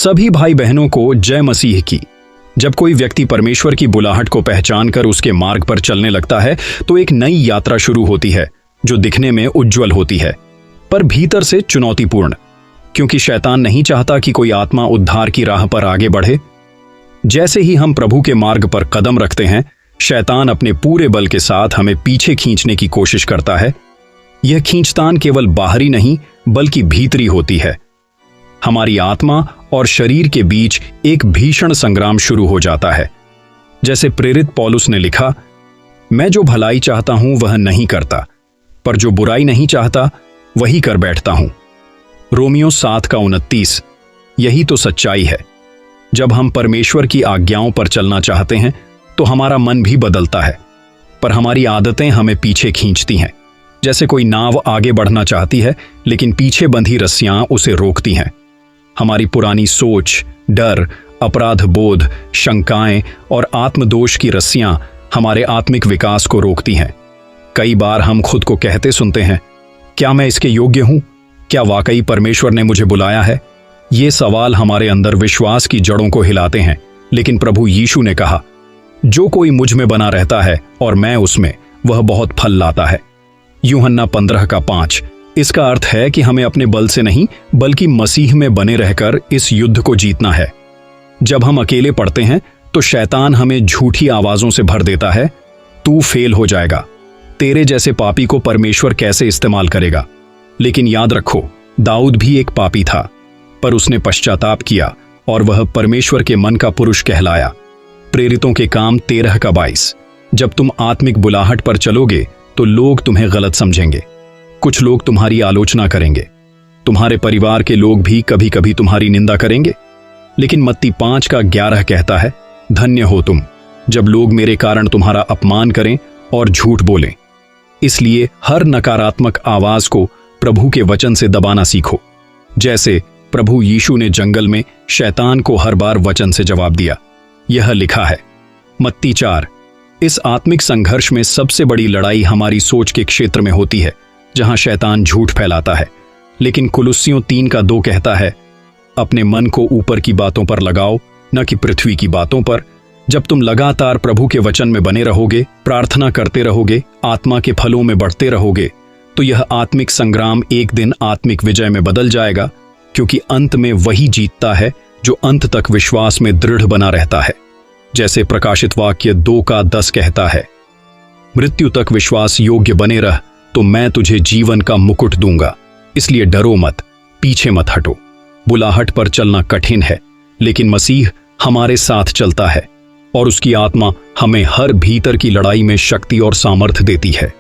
सभी भाई बहनों को जय मसीह की। जब कोई व्यक्ति परमेश्वर की बुलाहट को पहचान कर उसके मार्ग पर चलने लगता है तो एक नई यात्रा शुरू होती है जो दिखने में उज्जवल होती है पर भीतर से चुनौतीपूर्ण, क्योंकि शैतान नहीं चाहता कि कोई आत्मा उद्धार की राह पर आगे बढ़े। जैसे ही हम प्रभु के मार्ग पर कदम रखते हैं, शैतान अपने पूरे बल के साथ हमें पीछे खींचने की कोशिश करता है। यह खींचतान केवल बाहरी नहीं बल्कि भीतरी होती है। हमारी आत्मा और शरीर के बीच एक भीषण संग्राम शुरू हो जाता है। जैसे प्रेरित पौलुस ने लिखा, मैं जो भलाई चाहता हूं वह नहीं करता, पर जो बुराई नहीं चाहता वही कर बैठता हूं। रोमियो 7:29। यही तो सच्चाई है। जब हम परमेश्वर की आज्ञाओं पर चलना चाहते हैं तो हमारा मन भी बदलता है, पर हमारी आदतें हमें पीछे खींचती हैं। जैसे कोई नाव आगे बढ़ना चाहती है लेकिन पीछे बंधी रस्सियां उसे रोकती हैं। हमारी पुरानी सोच, डर, अपराध बोध, शंकाएं और आत्मदोष की रस्सियां हमारे आत्मिक विकास को रोकती हैं। कई बार हम खुद को कहते सुनते हैं, क्या मैं इसके योग्य हूं? क्या वाकई परमेश्वर ने मुझे बुलाया है? ये सवाल हमारे अंदर विश्वास की जड़ों को हिलाते हैं। लेकिन प्रभु यीशु ने कहा, जो कोई मुझ में बना रहता है और मैं उसमें, वह बहुत फल लाता है। यूहन्ना 15:5। इसका अर्थ है कि हमें अपने बल से नहीं बल्कि मसीह में बने रहकर इस युद्ध को जीतना है। जब हम अकेले पड़ते हैं तो शैतान हमें झूठी आवाजों से भर देता है, तू फेल हो जाएगा, तेरे जैसे पापी को परमेश्वर कैसे इस्तेमाल करेगा। लेकिन याद रखो, दाऊद भी एक पापी था, पर उसने पश्चाताप किया और वह परमेश्वर के मन का पुरुष कहलाया। प्रेरितों के काम 13:22। जब तुम आत्मिक बुलाहट पर चलोगे तो लोग तुम्हें गलत समझेंगे। कुछ लोग तुम्हारी आलोचना करेंगे, तुम्हारे परिवार के लोग भी कभी कभी तुम्हारी निंदा करेंगे। लेकिन मत्ती 5:11 कहता है, धन्य हो तुम जब लोग मेरे कारण तुम्हारा अपमान करें और झूठ बोलें। इसलिए हर नकारात्मक आवाज को प्रभु के वचन से दबाना सीखो। जैसे प्रभु यीशु ने जंगल में शैतान को हर बार वचन से जवाब दिया। यह लिखा है मत्ती 4। इस आत्मिक संघर्ष में सबसे बड़ी लड़ाई हमारी सोच के क्षेत्र में होती है, जहां शैतान झूठ फैलाता है। लेकिन कुलुस्सियों 3:2 कहता है, अपने मन को ऊपर की बातों पर लगाओ, न कि पृथ्वी की बातों पर। जब तुम लगातार प्रभु के वचन में बने रहोगे, प्रार्थना करते रहोगे, आत्मा के फलों में बढ़ते रहोगे, तो यह आत्मिक संग्राम एक दिन आत्मिक विजय में बदल जाएगा, क्योंकि अंत में वही जीतता है जो अंत तक विश्वास में दृढ़ बना रहता है। जैसे प्रकाशित वाक्य 2:10 कहता है, मृत्यु तक विश्वास योग्य बने रह तो मैं तुझे जीवन का मुकुट दूंगा। इसलिए डरो मत, पीछे मत हटो। बुलाहट पर चलना कठिन है, लेकिन मसीह हमारे साथ चलता है और उसकी आत्मा हमें हर भीतर की लड़ाई में शक्ति और सामर्थ्य देती है।